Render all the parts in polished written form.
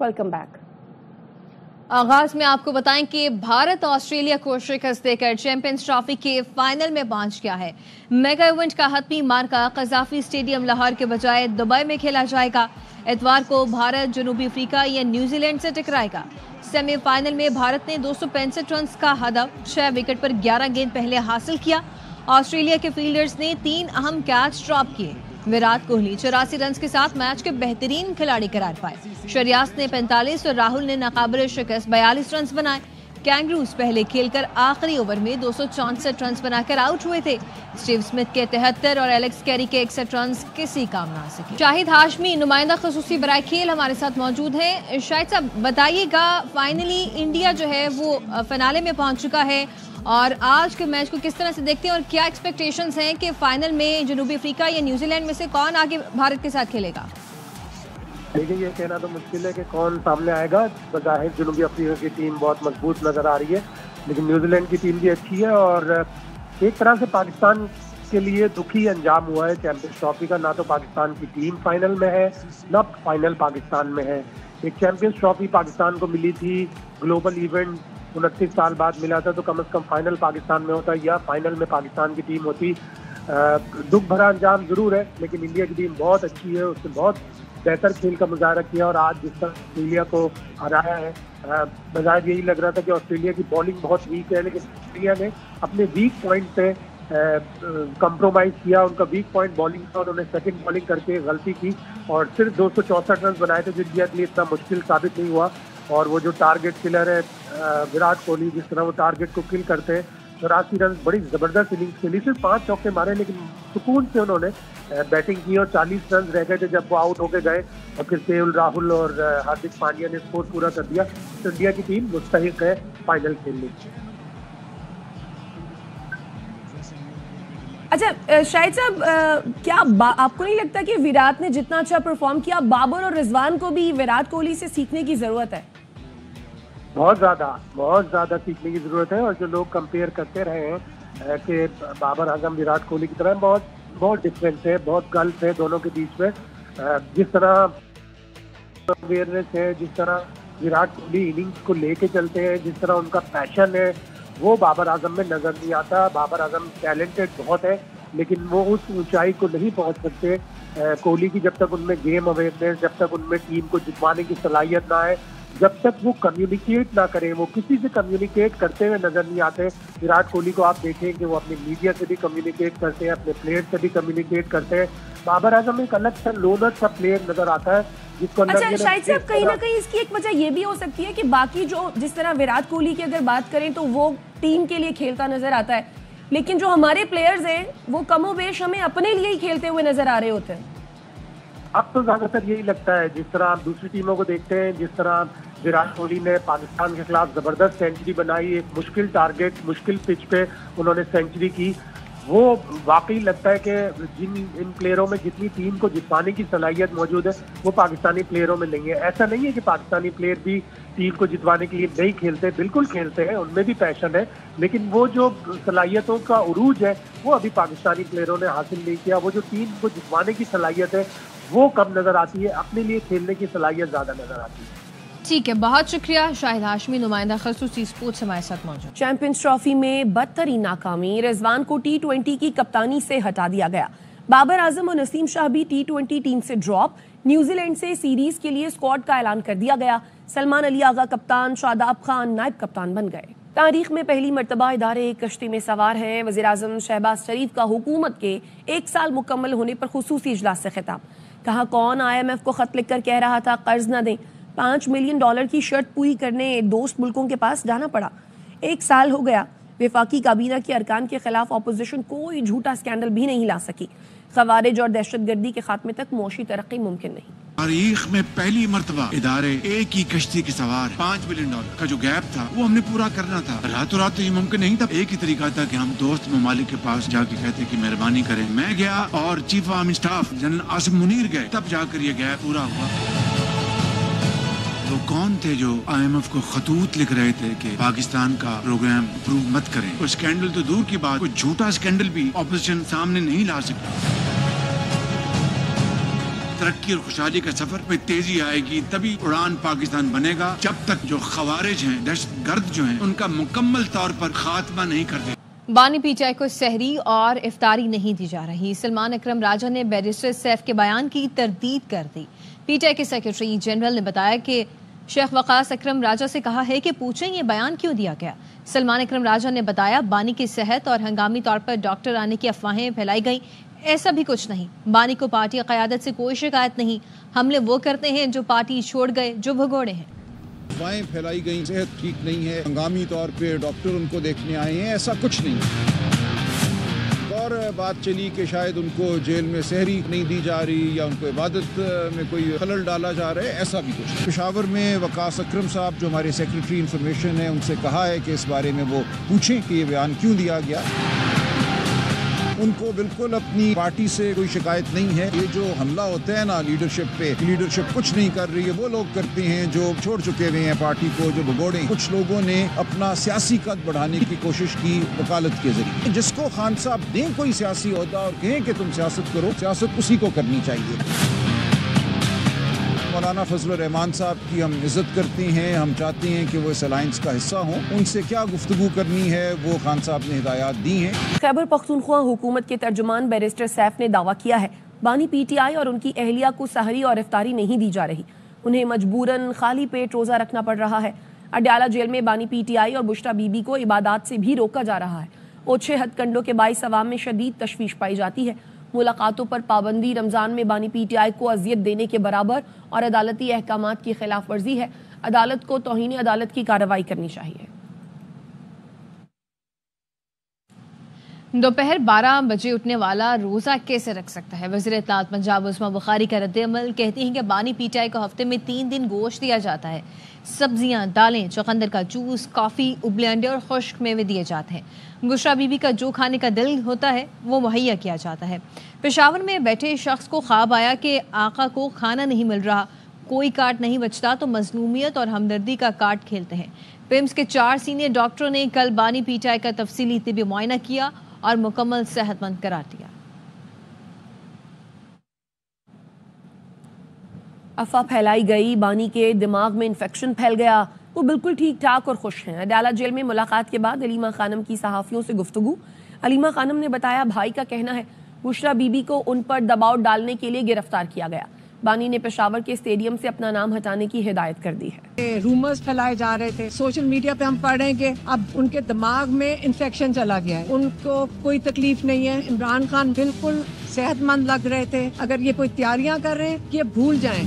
Welcome back. आगाज में आपको बताएं कि भारत ऑस्ट्रेलिया को शिकस्त देकर चैंपियंस ट्रॉफी के फाइनल में पहुंच गया है। मेगा इवेंट का हतमी मार्का कज़ाफी स्टेडियम लाहौर के बजाय दुबई में खेला जाएगा। इतवार को भारत जनूबी अफ्रीका या न्यूजीलैंड से टकराएगा। सेमीफाइनल में भारत ने 265 रन का हदफ 6 विकेट पर 11 गेंद पहले हासिल किया। ऑस्ट्रेलिया के फील्डर्स ने 3 अहम कैच ड्रॉप किए। विराट कोहली 84 रन के साथ मैच के बेहतरीन खिलाड़ी करार पाए। शरियास ने 45 और राहुल ने नाकाबिल शिकस्त 42 रन बनाए। कैंगरूज पहले खेलकर आखिरी ओवर में 264 रन बनाकर आउट हुए थे। स्टीव स्मिथ के 73 और एलेक्स कैरी के 61 रन किसी काम ना आ सके। शाहिद हाशमी नुमाइंदा खसूसी बराए खेल हमारे साथ मौजूद हैं। शाहिद साहब बताइएगा, फाइनली इंडिया जो है वो फिनाले में पहुंच चुका है और आज के मैच को किस तरह से देखते हैं और क्या एक्सपेक्टेशंस हैं कि फाइनल में जनूबी अफ्रीका या न्यूजीलैंड में से कौन आगे भारत के साथ खेलेगा? देखिए, ये कहना तो मुश्किल है कि कौन सामने आएगा। बज़ाहिर जनूबी अफ्रीका की टीम बहुत मजबूत नजर आ रही है, लेकिन न्यूजीलैंड की टीम भी अच्छी है और एक तरह से पाकिस्तान के लिए दुखी अंजाम हुआ है चैंपियंस ट्रॉफी का। ना तो पाकिस्तान की टीम फाइनल में है, ना फाइनल पाकिस्तान में है। एक चैंपियंस ट्रॉफी पाकिस्तान को मिली थी, ग्लोबल इवेंट 29 साल बाद मिला था, तो कम से कम फाइनल पाकिस्तान में होता या फाइनल में पाकिस्तान की टीम होती। दुख भरा अंजाम जरूर है, लेकिन इंडिया की टीम बहुत अच्छी है, उसने बहुत बेहतर खेल का मुजाहरा किया और आज जिस तरह ऑस्ट्रेलिया को हराया है, बजाय यही लग रहा था कि ऑस्ट्रेलिया की बॉलिंग बहुत वीक है, लेकिन ऑस्ट्रेलिया ने अपने वीक पॉइंट पे कंप्रोमाइज किया। उनका वीक पॉइंट बॉलिंग था, उन्होंने सेकंड बॉलिंग करके गलती की और सिर्फ 264 रन बनाए थे, जो इंडिया के लिए इतना मुश्किल साबित नहीं हुआ। और वो जो टारगेट किलर है विराट कोहली, जिस तरह वो टारगेट को किल करते हैं, 84 रन बड़ी जबरदस्त इनिंग्स खेली। सिर्फ 5 चौके मारे, लेकिन सुकून से उन्होंने बैटिंग की और 40 रन रह गए थे जब वो आउट होके गए और फिर केएल राहुल और हार्दिक पांड्या ने स्कोर पूरा कर दिया। तो इंडिया की टीम मुस्तहिक है फाइनल खेलने की। अच्छा शाहिद साहब, क्या आपको नहीं लगता कि विराट ने जितना अच्छा परफॉर्म किया, बाबर और रिजवान को भी विराट कोहली से सीखने की जरूरत है? बहुत ज्यादा सीखने की जरूरत है। और जो लोग कंपेयर करते रहे हैं कि बाबर आजम विराट कोहली की तरह, बहुत डिफरेंस है, बहुत गल्फ है दोनों के बीच में। जिस तरह अवेयरनेस है, जिस तरह विराट कोहली इनिंग्स को लेके चलते हैं, जिस तरह उनका पैशन है, वो बाबर आजम में नजर नहीं आता। बाबर आजम टैलेंटेड बहुत है, लेकिन वो उस ऊंचाई को नहीं पहुंच सकते कोहली की, जब तक उनमें गेम अवेयरनेस, जब तक उनमें टीम को जितवाने की सलाहियत ना आए, जब तक वो कम्युनिकेट ना करें। वो किसी से कम्युनिकेट करते हुए नजर नहीं आते। विराट कोहली को आप देखें कि वो अपने मीडिया से भी कम्युनिकेट करते हैं, अपने प्लेयर से भी कम्युनिकेट करते हैं। बाबर आजम एक अलग सा लोनर सा प्लेयर नजर आता है जिसको। अच्छा शाहिद साहब, कहीं ना कहीं इसकी एक वजह ये भी हो सकती है कि बाकी जो जिस तरह विराट कोहली की अगर बात करें तो वो टीम के लिए खेलता नजर आता है, लेकिन जो हमारे प्लेयर्स हैं वो कमोबेश हमें अपने लिए ही खेलते हुए नजर आ रहे होते हैं। अब तो ज्यादातर यही लगता है, जिस तरह आप दूसरी टीमों को देखते हैं, जिस तरह विराट कोहली ने पाकिस्तान के खिलाफ जबरदस्त सेंचुरी बनाई, एक मुश्किल टारगेट, मुश्किल पिच पे उन्होंने सेंचुरी की, वो वाकई लगता है कि इन प्लेयरों में जितनी टीम को जितवाने की सलाहियत मौजूद है, वो पाकिस्तानी प्लेयरों में नहीं है। ऐसा नहीं है कि पाकिस्तानी प्लेयर भी टीम को जितवाने के लिए नहीं खेलते, बिल्कुल खेलते हैं, उनमें भी पैशन है, लेकिन वो जो सलाहियतों का उरूज है वो अभी पाकिस्तानी प्लेयरों ने हासिल नहीं किया। वो जो टीम को जितवाने की सलाहियत है वो कम नजर आती है, अपने लिए खेलने की सलाहियत ज्यादा नजर आती है। ठीक है, बहुत शुक्रिया। शाहिद हाशमी नुमाइंदा खसूसी स्पोर्ट्स हमारे साथ मौजूद। चैंपियंस ट्रॉफी में बदतरीन नाकामी, रिजवान को T20 की कप्तानी से हटा दिया गया। बाबर आजम और नसीम शाह भी T20 टीम से ड्रॉप। न्यूजीलैंड से सीरीज के लिए स्क्वाड का ऐलान कर दिया गया। सलमान अली आगा कप्तान, शादाब खान नायब कप्तान बन गए। तारीख में पहली मर्तबा इदारे एक कश्ती में सवार हैं। वज़ीर आज़म शहबाज शरीफ का हुकूमत के 1 साल मुकम्मल होने पर खुसूसी इजलास से खिताब। कहा, कौन IMF को खत लिखकर कह रहा था कर्ज न दें। $5 मिलियन की शर्त पूरी करने दोस्त मुल्कों के पास जाना पड़ा। 1 साल हो गया। वफाकी काबीना के अरकान के खिलाफ अपोजिशन कोई झूठा स्कैंडल भी नहीं ला सकी। खवारिज और दहशतगर्दी के खात्मे तक मुआशी तरक्की मुमकिन नहीं। तारीख में पहली मर्तबा इदारे एक ही कश्ती के सवार। $5 मिलियन का जो गैप था वो हमने पूरा करना था। रातों रात तो ये मुमकिन नहीं था। एक ही तरीका था कि हम दोस्त ममालिक के पास जाके कहते कि मेहरबानी करें। मैं गया और chief of army staff general Asim Munir गए, तब जाकर ये गैप पूरा हुआ। वो कौन थे जो IMF को खतूत लिख रहे थे कि पाकिस्तान का प्रोग्राम अप्रूव मत करें? वो स्कैंडल तो दूर की बात, कोई झूठा स्कैंडल भी ऑपोजिशन सामने नहीं ला सकता। तरक्की और खुशहाली के सफर में तेजी आएगी, तभी उड़ान पाकिस्तान बनेगा। जब तक जो खवारिज हैं, दहशतगर्द जो हैं, उनका मुकम्मल तौर पर खात्मा नहीं कर दे। बानी पीटीआई को सहरी और इफ्तारी नहीं दी जा रही। सलमान अकरम राजा ने बैरिस्टर सैफ के बयान की तरदीद कर दी। पीटीआई के सेक्रेटरी जनरल ने बताया कि शेख वकास अकरम राजा से कहा है कि पूछें ये बयान क्यों दिया गया। सलमान अकरम राजा ने बताया बानी की सेहत और हंगामी तौर पर डॉक्टर आने की अफवाहें फैलाई गई, ऐसा भी कुछ नहीं। बानी को पार्टी क़यादत से कोई शिकायत नहीं। हमले वो करते हैं जो पार्टी छोड़ गए, जो भगोड़े हैं। अफवाहें फैलाई गई, सेहत ठीक नहीं है, हंगामी तौर पे डॉक्टर उनको देखने आए हैं, ऐसा कुछ नहीं। और बात चली कि शायद उनको जेल में सहरी नहीं दी जा रही या उनको इबादत में कोई खलल डाला जा रहा है, ऐसा भी कुछ नहीं। पेशावर में वकास अकरम साहब जो हमारे सेक्रेटरी इंफॉर्मेशन है, उनसे कहा है कि इस बारे में वो पूछें कि ये बयान क्यों दिया गया। उनको बिल्कुल अपनी पार्टी से कोई शिकायत नहीं है। ये जो हमला होता है ना लीडरशिप पे, लीडरशिप कुछ नहीं कर रही है, वो लोग करते हैं जो छोड़ चुके हुए हैं पार्टी को, जो भगोड़े। कुछ लोगों ने अपना सियासी कद बढ़ाने की कोशिश की वकालत के जरिए। जिसको खान साहब दें कोई सियासी ओहदा और कहें कि तुम सियासत करो, सियासत उसी को करनी चाहिए। मौलाना फजलुर रहमान साहब की हम इज्जत करते हैं, हम चाहते हैं कि वो इस अलायंस का हिस्सा हों। उनसे क्या गुफ्तगू करनी है वो खान साहब ने हिदायत दी हैं। खैबर पख्तूनख्वा हुकूमत के तर्जुमान बैरिस्टर सैफ ने दावा किया है बानी पीटीआई और उनकी अहलिया को सहरी और इफ्तारी नहीं दी जा रही, उन्हें मजबूरन खाली पेट रोजा रखना पड़ रहा है। अडयाला जेल में बानी पीटीआई और बुश्रा बीबी को इबादात से भी रोका जा रहा है। ओछे हथकंडों के बाइस अवाम में शदीद तशवीश पाई जाती है। मुलाकातों पर पाबंदी रमजान में बानी पीटीआई को अजियत देने के बराबर और अदालती अहकामात की खिलाफ वर्जी है। अदालत को तौहीन अदालत की कार्रवाई करनी चाहिए। दोपहर 12 बजे उठने वाला रोजा कैसे रख सकता है? वज़ीर इत्तलात पंजाब उस्मा बुखारी का रद्द-ए-अमल कहती हैं कि बानी पीटीआई को हफ्ते में 3 दिन गोश्त दिया जाता है, सब्जियां, दालें, चुकंदर का जूस, कॉफी, उबले अंडे और खुश्क मेवे दिए जाते हैं। बुशरा बीबी का जो खाने का दिल होता है वो मुहैया किया जाता है। पेशावर में बैठे शख्स को ख्वाब आया कि आका को खाना नहीं मिल रहा, कोई कार्ड नहीं बचता तो मजलूमियत और हमदर्दी का कार्ड खेलते हैं। पिम्स के 4 सीनियर डॉक्टरों ने कल बानी पीटीआई का तफसीली तिब्बी मुआयना किया और मुकम्मल सेहतमंद करार दिया। अफवाह फैलाई गई बानी के दिमाग में इन्फेक्शन फैल गया, वो बिल्कुल ठीक ठाक और खुश हैं। अडयाला जेल में मुलाकात के बाद अलीमा खानम की सहाफ़ियों से गुफ्तगू। अलीमा खानम ने बताया भाई का कहना है बुशरा बीबी को उन पर दबाव डालने के लिए गिरफ्तार किया गया। बानी ने पेशावर के स्टेडियम से अपना नाम हटाने की हिदायत कर दी है। रूमर्स फैलाए जा रहे थे, सोशल मीडिया पे हम पढ़ रहे हैं कि अब उनके दिमाग में इन्फेक्शन चला गया है, उनको कोई तकलीफ नहीं है। इमरान खान बिल्कुल सेहतमंद लग रहे थे। अगर ये कोई तैयारियां कर रहे हैं ये भूल जाएं।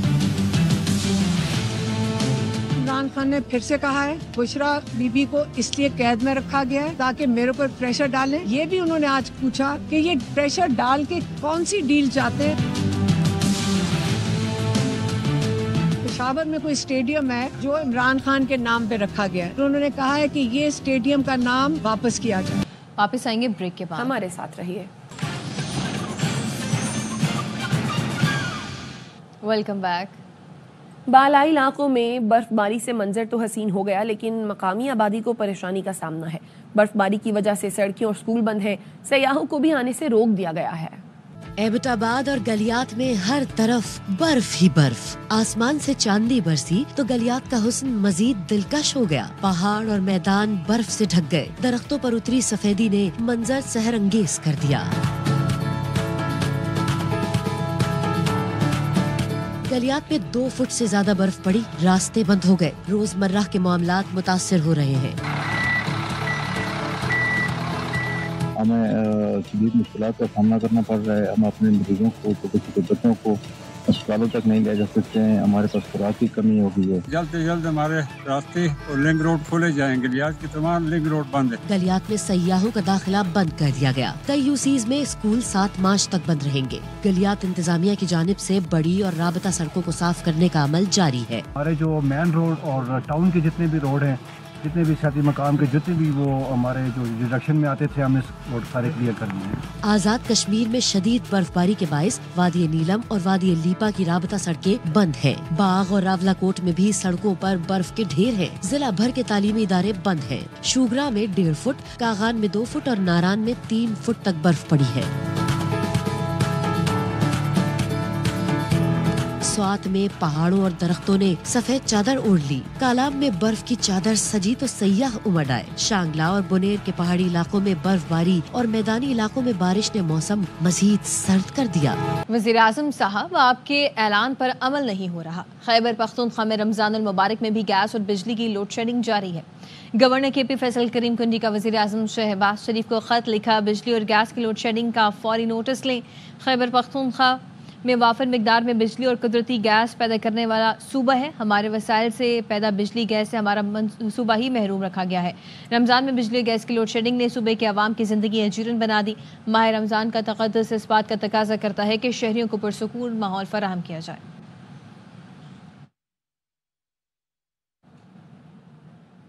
इमरान खान ने फिर से कहा है बुशरा बीबी को इसलिए कैद में रखा गया है ताकि मेरे ऊपर प्रेशर डालें। ये भी उन्होंने आज पूछा कि ये प्रेशर डाल के कौन सी डील चाहते हैं। पेशावर में कोई स्टेडियम है जो इमरान खान के नाम पे रखा गया है, तो उन्होंने कहा है कि ये स्टेडियम का नाम वापस किया जाए। वापस आएंगे ब्रेक के बाद, हमारे साथ रहिए। Welcome back. बालाई इलाकों में बर्फबारी से मंजर तो हसीन हो गया, लेकिन मकामी आबादी को परेशानी का सामना है। बर्फबारी की वजह से सड़कें और स्कूल बंद हैं, सयाहों को भी आने से रोक दिया गया है। एबटाबाद और गलियात में हर तरफ बर्फ ही बर्फ। आसमान से चांदी बरसी तो गलियात का हुस्न मजीद दिलकश हो गया। पहाड़ और मैदान बर्फ से ढक गए। दरख्तों पर उतरी सफेदी ने मंजर सहरंगेज कर दिया। गलियात में 2 फुट से ज्यादा बर्फ पड़ी, रास्ते बंद हो गए। रोजमर्रा के मामलात मुतासिर हो रहे हैं। हमें शदीद मुश्किलात का सामना करना पड़ रहा है। हम अपने मरीजों को, छोटे बच्चों को अस्पतालों तक नहीं ले जा सकते हैं। हमारे पास खुराक की कमी हो गई है। जल्द से जल्द हमारे रास्ते और लिंक रोड खोले जाएंगे। गलियात की तमाम लिंक रोड बंद है। गलियात में सयाहों का दाखिला बंद कर दिया गया। कई यूसीज में स्कूल 7 मार्च तक बंद रहेंगे। गलियात इंतजामिया की जानिब से बड़ी और राबता सड़कों को साफ करने का अमल जारी है। हमारे जो मेन रोड और टाउन के जितने भी रोड हैं, जितने भी सियासी मकाम के जितने भी वो हमारे जो डिडक्शन में आते थे, हम इस रोड सारे क्लियर कर दिए हैं। आजाद कश्मीर में शदीद बर्फबारी के बायस वादी नीलम और वादी लीपा की राबता सड़कें बंद हैं। बाग और रावलाकोट में भी सड़कों पर बर्फ के ढेर हैं। जिला भर के तालीमी इदारे बंद हैं। शुगरा में 1.5 फुट, कागान में 2 फुट और नारान में 3 फुट तक बर्फ पड़ी है। स्वात में पहाड़ों और दरख्तों ने सफेद चादर ओढ़ ली। कालाब में बर्फ की चादर सजी तो सयाह उमड़ आए। शांगला और बुनेर के पहाड़ी इलाकों में बर्फबारी और मैदानी इलाकों में बारिश ने मौसम मजीद सर्द कर दिया। वज़ीर आज़म साहब, आपके ऐलान पर अमल नहीं हो रहा। खैबर पख्तूनख्वा में रमजानुल मुबारक में भी गैस और बिजली की लोड शेडिंग जारी है। गवर्नर KP फैसल करीम कुंडी का वज़ीर आज़म शहबाज शरीफ को खत लिखा, बिजली और गैस की लोड शेडिंग का फौरी नोटिस लें। खैबर पख्तूनख्वा में वाफिर मिकदार में बिजली और कुदरती गैस पैदा करने वाला सूबा है। हमारे वसाइल से पैदा बिजली गैस से हमारा सूबा ही महरूम रखा गया है। रमज़ान में बिजली और गैस की लोड शेडिंग ने सूबे के अवाम की ज़िंदगी अजीरन बना दी। माह रमज़ान का तक़द्दुस इस बात का तकाजा करता है कि शहरियों को पुरसुकून माहौल फराहम किया जाए।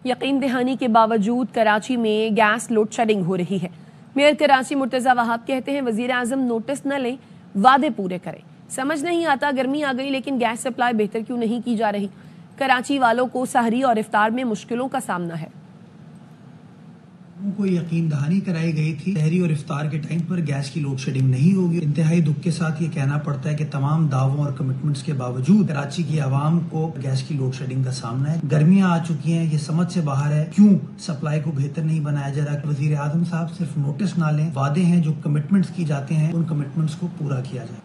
यकीन दहानी के बावजूद कराची में गैस लोड शेडिंग हो रही है। मेयर कराची मुर्तज़ा वहाब कहते हैं वज़ीर आज़म नोटिस न लें, वादे पूरे करें। समझ नहीं आता गर्मी आ गई लेकिन गैस सप्लाई बेहतर क्यों नहीं की जा रही। कराची वालों को सहरी और इफ्तार में मुश्किलों का सामना है। को यकीन दहानी कराई गई थी सहरी और इफ्तार के टाइम पर गैस की लोड शेडिंग नहीं होगी। इंतहाई दुख के साथ ये कहना पड़ता है कि तमाम दावों और कमिटमेंट्स के बावजूद कराची की आवाम को गैस की लोड शेडिंग का सामना है। गर्मियां आ चुकी हैं, ये समझ से बाहर है क्यों सप्लाई को बेहतर नहीं बनाया जा रहा। वज़ीर आज़म साहब सिर्फ नोटिस ना लें, वादे हैं जो कमिटमेंट्स की जाते हैं उन कमिटमेंट्स को पूरा किया जाए।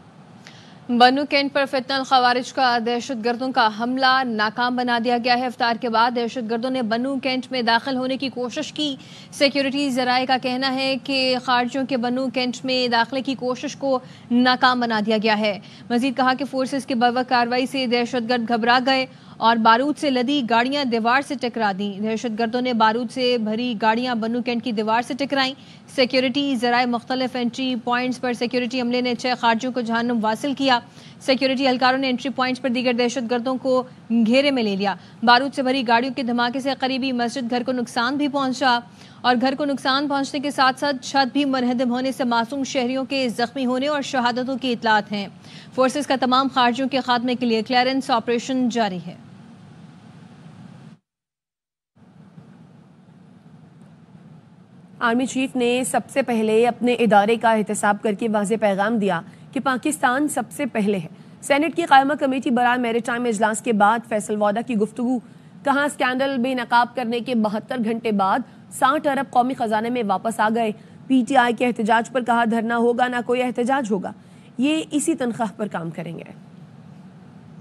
बन्नू कैंट पर फितनल खवारिज का दहशतगर्दों का हमला नाकाम बना दिया गया है। इफ्तार के बाद दहशतगर्दों ने बन्नू कैंट में दाखिल होने की कोशिश की। सिक्योरिटी जराये का कहना है कि खारजियों के बन्नू कैंट में दाखिले की कोशिश को नाकाम बना दिया गया है। मजीद कहा कि फोर्सेस की बर्वक कार्रवाई से दहशतगर्द घबरा गए और बारूद से लदी गाड़ियां दीवार से टकरा दी। दहशतगर्दों ने बारूद से भरी गाड़ियां बन्नू कैंट की दीवार से टकराई। सिक्योरिटी जराए मुख्तलिफ एंट्री पॉइंट्स पर सिक्योरिटी अमले ने 6 खारजियों को जहन्नुम वासिल किया। सिक्योरिटी एहलकारों ने एंट्री पॉइंट्स पर दीगर दहशतगर्दों को घेरे में ले लिया। बारूद से भरी गाड़ियों के धमाके से करीबी मस्जिद घर को नुकसान भी पहुंचा और घर को नुकसान पहुंचने के साथ साथ छत भी मुनहदम होने से मासूम शहरियों के जख्मी होने और शहादतों की इतलात हैं। फोर्सेस का तमाम खारजियों के खात्मे के लिए क्लियरेंस ऑपरेशन जारी है। आर्मी चीफ ने सबसे पहले अपने इदारे का एहतसाब करके वाज़ेह पैगाम दिया कि पाकिस्तान सबसे पहले है। सेनेट की कायमा कमेटी बराए मैरीटाइम इजलास के बाद फैसल वादा की गुफ्तगू। कहा स्कैंडल बेनकाब करने के 72 घंटे बाद 60 अरब कौमी खजाने में वापस आ गए। PTI के एहतजाज पर कहा धरना होगा ना कोई एहतजाज होगा, ये इसी तनख्वाह पर काम करेंगे।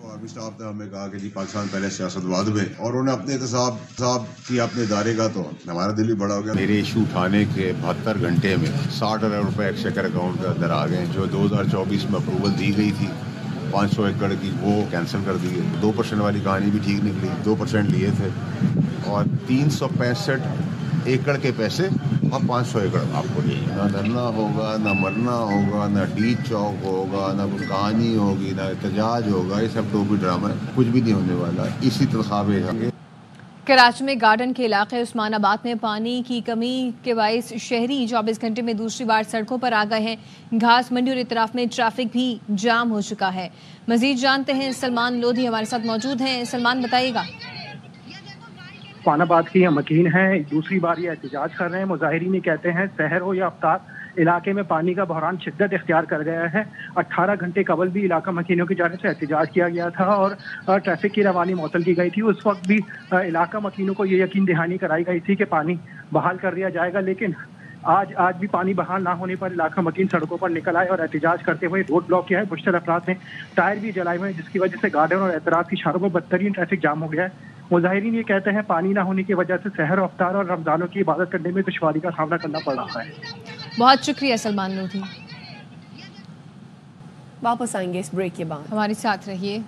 आर्मी स्टाफ ने हमें कहा कि जी पाकिस्तान पहले सियासतवाद में, और उन्होंने अपने एहतसाब किया अपने इदारे का, तो हमारा दिल भी बड़ा हो गया। मेरे इशू उठाने के 72 घंटे में 60 अरब रुपए एक्सचेकर अकाउंट के अंदर आ गए, जो 2024 में अप्रूवल दी गई थी 500 एकड़ की, वो कैंसिल कर दी है। 2% वाली कहानी भी ठीक निकली, 2% लिए थे और 365 एकड़ के पैसे अब 500 एकड़ आपको नहीं। ना धरना होगा, ना मरना होगा, ना डी चौक होगा, ना कुछ कहानी होगी, ना एहतजाज होगा। ये सब टोपी ड्रामा है, कुछ भी नहीं होने वाला। इसी तनख्वाह पे होंगे। कराची में गार्डन के इलाके उस्मानाबाद में पानी की कमी के बायस शहरी 24 घंटे में दूसरी बार सड़कों पर आ गए हैं। घास मंडी और इतराफ में ट्रैफिक भी जाम हो चुका है। मजीद जानते हैं, सलमान लोधी हमारे साथ मौजूद हैं। सलमान, बताइएगा। उस्मानाबाद की मकीन है, दूसरी बार ये एहतजाज कर रहे हैं। मुजाहिरीन ये कहते हैं सहर हो या अफ्तार, इलाके में पानी का बहरान शिद्दत इख्तियार कर गया है। 18 घंटे कबल भी इलाका मकीनों की जानिब से एहतजाज किया गया था और ट्रैफिक की रवानी मअतल की गई थी। उस वक्त भी इलाका मकीनों को ये यकीन दहानी कराई गई थी कि पानी बहाल कर दिया जाएगा, लेकिन आज भी पानी बहाल ना होने पर इलाका मकीन सड़कों पर निकल आए और एहतजाज करते हुए रोड ब्लॉक किया है। मुश्तर अफराद ने टायर भी जलाए हुए हैं, जिसकी वजह से गार्डन और एतराफ की सड़कों पर बदतरीन ट्रैफिक जाम हो गया है। मुजाहिरीन ये कहते हैं पानी ना होने की वजह से सहर अफ्तार और रमजानों की इबादत करने में दुश्वारी का सामना करना पड़ रहा है। बहुत शुक्रिया सलमान लोधी। वापस आएंगे इस ब्रेक के बाद, हमारे साथ रहिए।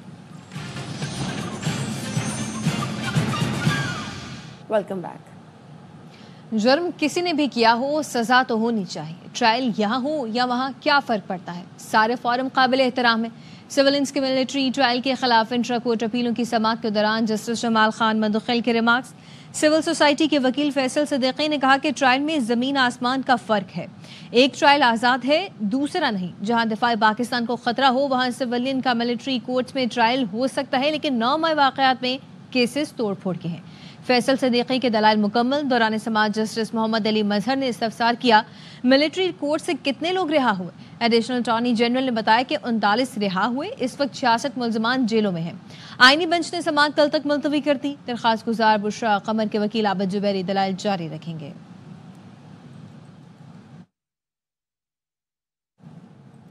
Welcome back. जुर्म किसी ने भी किया हो, सजा तो होनी चाहिए। ट्रायल यहाँ हो या वहाँ क्या फ़र्क पड़ता है, सारे फॉरम काबिल एहतराम है। सिविलियंस के मिलिट्री ट्रायल के खिलाफ इंट्रा कोर्ट अपीलों की समाअत के दौरान जस्टिस जमाल खान मदखिल के रिमार्क्स। सिविल सोसाइटी के वकील फैसल सदीकी ने कहा कि ट्रायल में ज़मीन आसमान का फ़र्क है। एक ट्रायल आज़ाद है, दूसरा नहीं। जहां दिफाए पाकिस्तान को ख़तरा हो वहां सिविलियन का मिलिट्री कोर्ट्स में ट्रायल हो सकता है, लेकिन 9 मई वाक़यात में केसेस तोड़ फोड़ के हैं। फैसल सदीकी के दलाइल मुकम्मल। दौरान समाअत जस्टिस मोहम्मद अली मजहर ने इस्तफसार किया, मिलिट्री कोर्ट से कितने लोग रिहा हुए, एडिशनल अटॉर्नी जनरल ने बताया कि 39 रिहा हुए, इस वक्त 66 मुल्ज़मान जेलों में हैं। आईनी बेंच ने समाअत कल तक मुलतवी कर दी। दरखास्त गुजार बुशरा कमर के वकील आबिद जुबैरी दलाइल जारी रखेंगे।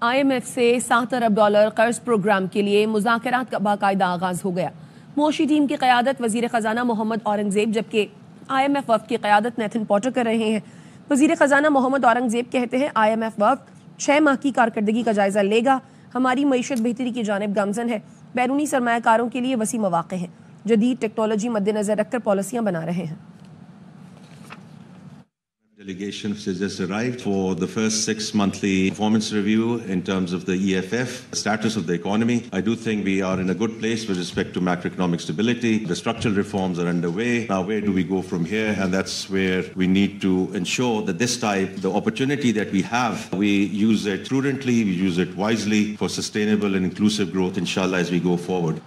IMF से $7 अरब कर्ज प्रोग्राम के लिए मुज़ाकरात का बाकायदा आगाज हो गया। मोशी टीम की क़यादत वज़ीर ख़जाना मोहम्मद औरंगज़ेब, जबकि IMF वफ़द की क़यादत नेथन पॉटर कर रहे हैं। वज़ीर ख़जाना मोहम्मद औरंगज़ेब कहते हैं, IMF वफ़द 6 माह की कारकर्दगी का जायज़ा लेगा। हमारी मईशत बेहतरी की जानिब गामज़न है। बैरूनी सरमायाकारों के लिए वसी मौक़े हैं। जदीद टेक्नोलॉजी मद्देनज़र रखकर पॉलिसियाँ बना रहे हैं। Delegation has just arrived for the first 6 monthly performance review in terms of the EFF, status of the economy. I do think we are in a good place with respect to macroeconomic stability. The structural reforms are underway. Now, where do we go from here? And that's where we need to ensure that this time, the opportunity that we have, we use it prudently, we use it wisely for sustainable and inclusive growth, inshallah, as we go forward.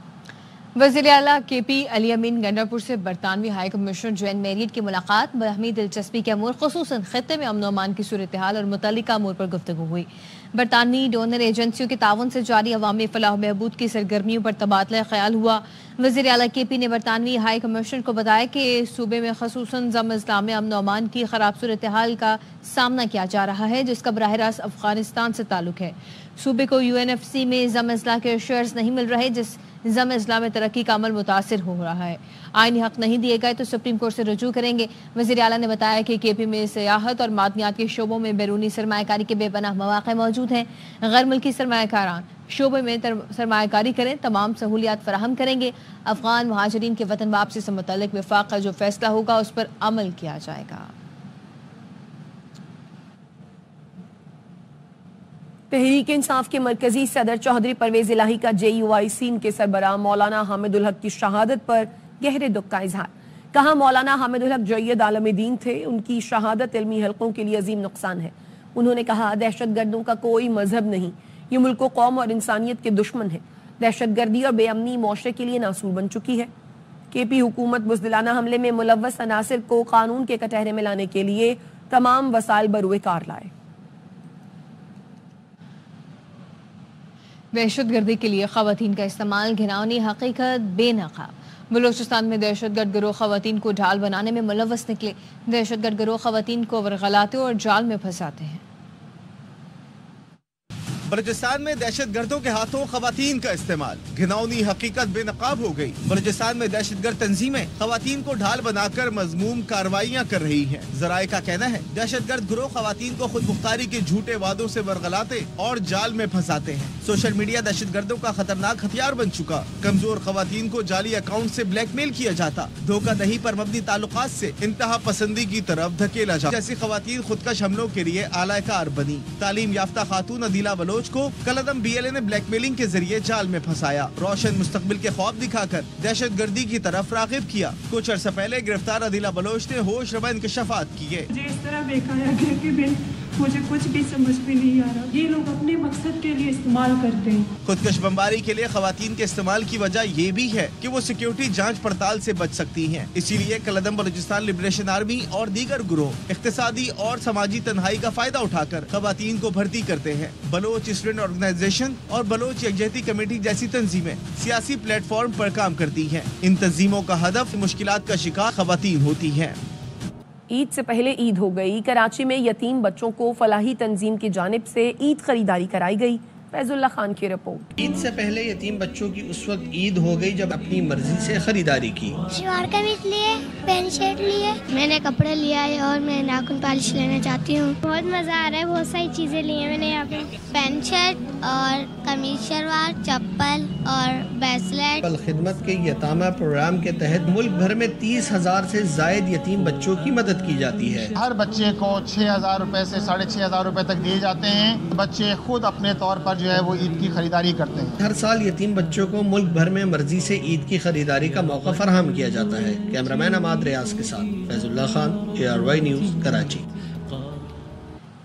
वज़ीर आला KP Ali अमीन गंडापुर से बरतानवी high commissioner John Marriott की मुलाकात बाहमी दिलचस्पी के अमूर ख़ुसूसन ख़ित्ते में अमन अमान की सूरत हाल और मुतल्लिका अमूर पर गुफ्तगू हुई। बरतानवी डोनर एजेंसियों के ताउन से जारी अवामी फलाह महबूद की सरगर्मियों पर तबादला ख्याल हुआ। वज़ीर आला KP ने बरतानवी हाई कमिश्नर को बताया कि सूबे में ख़ुसूसन ज़म-ए-इस्लाम में अमन अमान की ख़राब सूरत हाल का सामना किया जा रहा है, जिसका बराह रास्त अफगानिस्तान से ताल्लुक है। सूबे को UNFC में ज़म-ए-इस्लाम के शेयर्स नहीं मिल रहे, जिस ज़म-ए-इस्लाम में तरक्की का अमल मुतासिर हो रहा है। आईनी हक नहीं दिए गए तो सुप्रीम कोर्ट से रुजू करेंगे। वज़ीर आला ने बताया कि KP में सियाहत और मादनियात के शोबों में बैरूनी सरमायाकारी के बेपनाह मौक़े मौजूद हैं। गैर मुल्की सरमायाकारान शोबे में सरमायाकारी करें, तमाम सहूलियात फराहम करेंगे। अफगान महाजरीन के वतन वापसी से मुतल्लिक वफाक का जो फैसला होगा उस पर अमल किया जाएगा। तहरीक इंसाफ के मरकजी सदर चौधरी परवेज इलाही का JUI सीन के सरबराह मौलाना हामिदुल हक की शहादत पर गहरे दुख का इजहार। कहा, मौलाना हामिदुल हक जय्यद आलम दीन थे, उनकी शहादत इल्मी हलकों के लिए अजीम नुकसान है। उन्होंने कहा, दहशतगर्दों का कोई मजहब नहीं, ये मुल्क व कौम और इंसानियत के दुश्मन है। दहशतगर्दी और बेअमनी मुआशरे के लिए नासूर बन चुकी है। KP हुकूमत बुज़दिलाना हमले में मुलव्वस अनासिर को कानून के कटहरे में लाने के लिए तमाम वसाइल बरूए कार लाए। दहशतगर्दी के लिए खवातीन का इस्तेमाल घिनौनी हकीकत बेनकाब। बलूचिस्तान में दहशतगर्द गिरोह खवातीन को ढाल बनाने में मुलव्वस निकले। दहशतगर्द गिरोह खवातीन को वरगलाते और जाल में फंसाते हैं। बलूचिस्तान में दहशतगर्दों के हाथों खवातीन का इस्तेमाल, घिनौनी हकीकत बेनकाब हो गई। बलूचिस्तान में दहशतगर्द तंजीमें खवातीन को ढाल बनाकर मजमूम कार्रवाइयाँ कर रही हैं। जराये का कहना है, दहशतगर्द गिरोह खवातीन को खुद मुख्तारी के झूठे वादों से वरगलाते और जाल में फंसाते हैं। सोशल मीडिया दहशतगर्दों का खतरनाक हथियार बन चुका। कमजोर खवातीन को जाली अकाउंट से ब्लैकमेल किया जाता, धोखाधड़ी पर मबनी ताल्लुकात से इंतहा पसंदी की तरफ धकेला जाता। जैसी खवातीन खुदकश हमलों के लिए आलाकार बनी। तालीम याफ्ता खातून अदीला बलोच को कलदम BLA ने ब्लैकमेलिंग के जरिए जाल में फंसाया। रोशन मुस्तकबिल के ख्वाब दिखाकर दहशतगर्दी की तरफ राग़िब किया। कुछ अर्सा पहले गिरफ्तार अदीला बलोच ने होश रवा इंकशाफात किए। मुझे इस तरह बेकाया गया कि मुझे कुछ भी समझ में नहीं आ रहा। ये लोग अपने मकसद के लिए इस्तेमाल करते हैं। खुदकश बमबारी के लिए खवातीन के इस्तेमाल की वजह ये भी है कि वो सिक्योरिटी जांच पड़ताल से बच सकती हैं। इसीलिए कलदम बलूचिस्तान लिबरेशन आर्मी और दीगर गिरोह इख्तिसादी और समाजी तन्हाई का फायदा उठाकर खवातीन को भर्ती करते हैं। बलोच स्टूडेंट ऑर्गेनाइजेशन और बलोच यकजहती कमेटी जैसी तंजीमें सियासी प्लेटफॉर्म पर काम करती हैं। इन तंजीमों का हदफ मुश्किलात का शिकार खवातीन होती हैं। ईद से पहले ईद हो गई। कराची में यतीम बच्चों को फलाही तंजीम की जानिब से ईद खरीदारी कराई गई। फैजुल्ला खान की रिपोर्ट। ईद से पहले यतीम बच्चों की उस वक्त ईद हो गई जब अपनी मर्जी से खरीदारी की। शलवार कमीज लिए, पैंट शर्ट लिए, मैंने कपड़े लिया है और मैं नाखून पॉलिश लेना चाहती हूँ। बहुत मजा आ रहा है, बहुत सारी चीजें ली हैं मैंने यहाँ पे। पैंट शर्ट और कमीज शलवार, चप्पल और ब्रेसलेट। अल खिदमत के यतामा प्रोग्राम के तहत मुल्क भर में 30,000 से जायद यतीम बच्चों की मदद की जाती है। हर बच्चे को 6,000 रुपए से 6,500 रुपए तक दिए जाते हैं। बच्चे खुद अपने तौर पर जो है वो ईद की खरीदारी करते हैं। हर साल यतीम बच्चों को मुल्क भर में मर्जी से ईद की खरीदारी का मौका फराहम किया जाता है। कैमरामैन अमाद रियाज के साथ फैजुल्ला खान, ARY न्यूज़, कराची।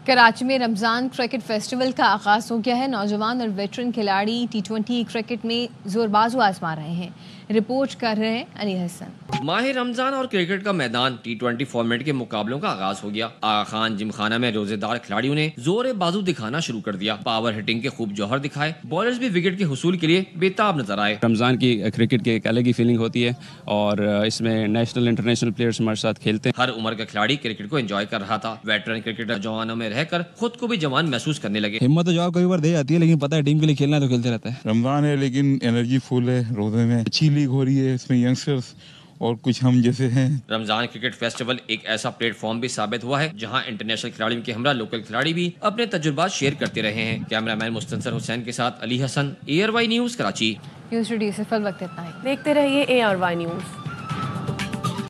कराची में रमजान क्रिकेट फेस्टिवल का आगाज हो गया है। नौजवान और वेटरन खिलाड़ी T20 क्रिकेट में जोरबाजू आजमा रहे हैं। रिपोर्ट कर रहे हैं अली हसन। माह रमजान और क्रिकेट का मैदान T20 फॉर्मेट के मुकाबलों का आगाज हो गया। आगा खान जिमखाना में रोजेदार खिलाड़ियों ने जोर बाजू दिखाना शुरू कर दिया। पावर हिटिंग के खूब जौहर दिखाए। बॉलर्स भी विकेट के हुसूल के लिए बेताब नजर आए। रमजान की क्रिकेट की एक अलग ही फीलिंग होती है और इसमें नेशनल इंटरनेशनल प्लेयर्स हमारे साथ खेलते हैं। हर उम्र का खिलाड़ी क्रिकेट को एंजॉय कर रहा था। वेटरन क्रिकेटर जवानों में रहकर खुद को भी जवान महसूस करने लगे। हिम्मत तो जवाब कई बार दे जाती है, लेकिन पता है टीम के लिए खेलना है तो खेलते रहता है। रमजान है लेकिन एनर्जी फुल है। रोजे में अच्छी लीग हो रही है, इसमें यंगस्टर्स और कुछ हम जैसे हैं। रमजान क्रिकेट फेस्टिवल एक ऐसा प्लेटफॉर्म भी साबित हुआ है जहां इंटरनेशनल खिलाड़ियों के हमरा लोकल खिलाड़ी भी अपने तजुर्बात शेयर करते रहे हैं। कैमरामैन मुस्तनसर हुसैन के साथ Ali Hasan, ARY news Karachi. News studio से फिल वक्त इतना ही। देखते रहिए ARY न्यूज।